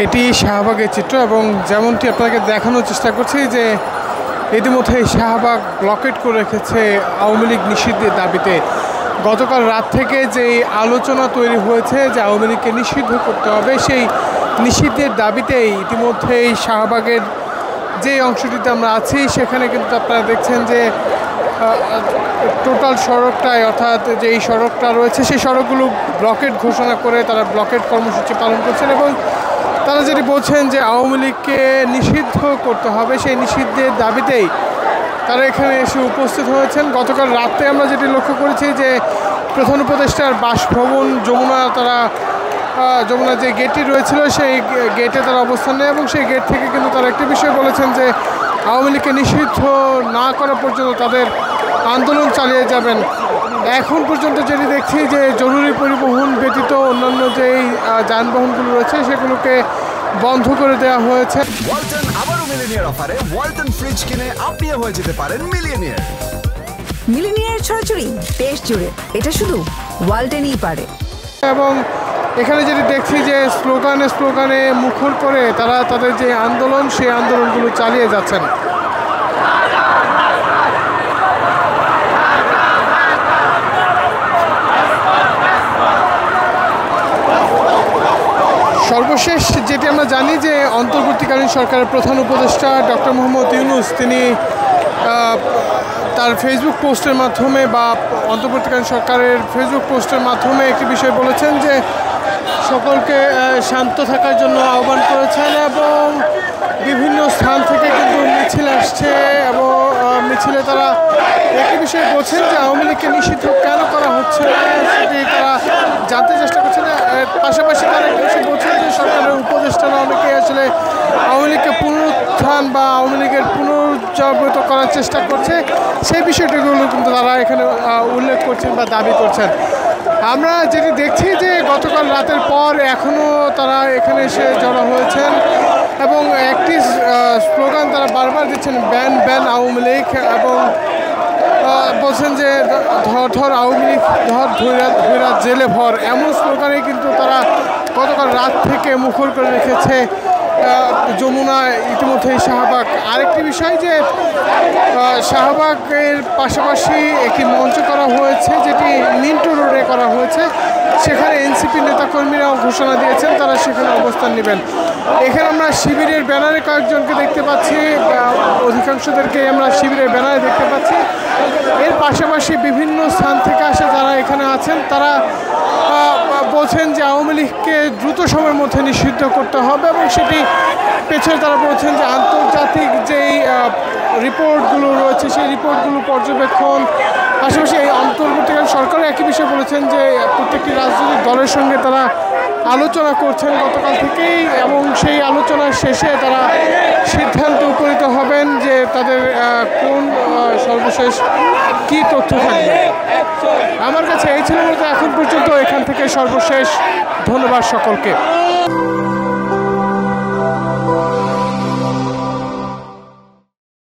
এটি শাহবাগের চিত্র এবং যেমনটি আপনাকে দেখানোর চেষ্টা করছি যে ইতিমধ্যে শাহবাগ ব্লকেট করে রেখেছে আওয়ামী লীগ নিষিদ্ধের দাবিতে। গতকাল রাত থেকে যে আলোচনা তৈরি হয়েছে যে আওয়ামী লীগকে নিষিদ্ধ করতে হবে, সেই নিষিদ্ধের দাবিতেই ইতিমধ্যেই শাহবাগের যে অংশটিতে আমরা আছি সেখানে কিন্তু আপনারা দেখছেন যে টোটাল সড়কটায়, অর্থাৎ যে এই সড়কটা রয়েছে সেই সড়কগুলো ব্লকেট ঘোষণা করে তারা ব্লকেট কর্মসূচি পালন করছেন এবং তারা যেটি বলছেন যে আওয়ামী লীগকে নিষিদ্ধ করতে হবে, সেই নিষিদ্ধের দাবিতেই তারা এখানে এসে উপস্থিত হয়েছেন। গতকাল রাতে আমরা যেটি লক্ষ্য করেছি যে প্রধান উপদেষ্টার বাসভবন যমুনা যে গেটটি রয়েছিল সেই গেটে তারা অবস্থান নেয় এবং সেই গেট থেকে কিন্তু তারা একটি বিষয় বলেছেন যে আওয়ামী লীগকে নিষিদ্ধ না করা পর্যন্ত তাদের আন্দোলন চালিয়ে যাবেন। এখন পর্যন্ত যেটি দেখছি যে জরুরি পরিবহন ব্যতীত অন্যান্য যেই যানবাহনগুলো রয়েছে সেগুলোকে বন্ধ করে দেওয়া হয়েছে। ওয়ালটন আবারও মিলিনিয়ার অফারে ওয়ালটন ফ্রিজ কিনে আপনিও হয়ে যেতে পারেন মিলিয়নিয়ার। মিলিনিয়ার ছড়াছড়ি দেশ জুড়ে, এটা শুধু ওয়ালটনই পারে। এবং এখানে যেটি দেখছি যে স্লোগানে মুখর করে তারা তাদের যে আন্দোলন সেই আন্দোলনগুলো চালিয়ে যাচ্ছেন। সর্বশেষ যেটি আমরা জানি যে অন্তর্বর্তীকালীন সরকারের প্রধান উপদেষ্টা ডক্টর মোহাম্মদ ইউনূস তিনি তার ফেসবুক পোস্টের মাধ্যমে বা অন্তর্বর্তীকালীন সরকারের ফেসবুক পোস্টের মাধ্যমে একটি বিষয় বলেছেন যে সকলকে শান্ত থাকার জন্য আহ্বান করেছেন এবং বিভিন্ন স্থান থেকে কিন্তু মিছিল আসছে এবং মিছিলে তারা একটি বিষয় বলছেন যে আওয়ামী লীগকে নিষিদ্ধ কেন করা হচ্ছে না সেটি তারা জানতে চেষ্টা করছেন। পাশাপাশি তারা একটি বিষয় বলছেন যে সরকারের উপদেষ্টারা অনেকেই আসলে আওয়ামী লীগকে পুনরুত্থান বা আওয়ামী লীগের পুনর্জাগৃত করার চেষ্টা করছে, সেই বিষয়টিগুলো কিন্তু তারা এখানে উল্লেখ করছেন বা দাবি করছেন। আমরা যেটি দেখছি যে গতকাল রাতের পর এখনও তারা এখানে এসে জড়ো হয়েছেন এবং একটি স্লোগান তারা বারবার দিচ্ছেন, ব্যান ব্যান আওয়ামী লীগ, এবং বলছেন যে ধর আওয়ামী লীগ ধর ধৈরা জেলে ভর, এমন স্লোগানে কিন্তু তারা গতকাল রাত থেকে মুখর করে রেখেছে যমুনা ইতিমধ্যেই শাহবাগ। আরেকটি বিষয় যে শাহবাগের পাশাপাশি একটি মঞ্চ করা হয়েছে যেটি মিন্টু রোডে করা হয়েছে, সেখানে এনসিপি নেতাকর্মীরাও ঘোষণা দিয়েছেন তারা সেখানে অবস্থান নেবেন। এখানে আমরা শিবিরের ব্যানারে কয়েকজনকে দেখতে পাচ্ছি, অধিকাংশদেরকে আমরা শিবিরের ব্যানারে দেখতে পাচ্ছি। এর পাশাপাশি বিভিন্ন স্থান থেকে আসে যারা এখানে আছেন তারা বলছেন যে আওয়ামী লীগকে দ্রুত সময়ের মধ্যে নিষিদ্ধ করতে হবে এবং সেটি পেছনে তারা বলছেন যে আন্তর্জাতিক যেই রিপোর্টগুলো রয়েছে সেই রিপোর্টগুলো পর্যবেক্ষণ, পাশাপাশি এই অন্তর্বর্তীকালীন সরকারও একই বিষয় বলেছেন যে প্রত্যেকটি রাজনৈতিক দলের সঙ্গে তারা আলোচনা করছেন গতকাল থেকেই এবং সেই আলোচনার শেষে তারা সিদ্ধান্ত উপনীত হবেন যে তাদের কোন সর্বশেষ কী তথ্য থাকবে। আমার কাছে এই ছিল মূলত এখন পর্যন্ত এখান থেকে সর্বশেষ। ধন্যবাদ সকলকে।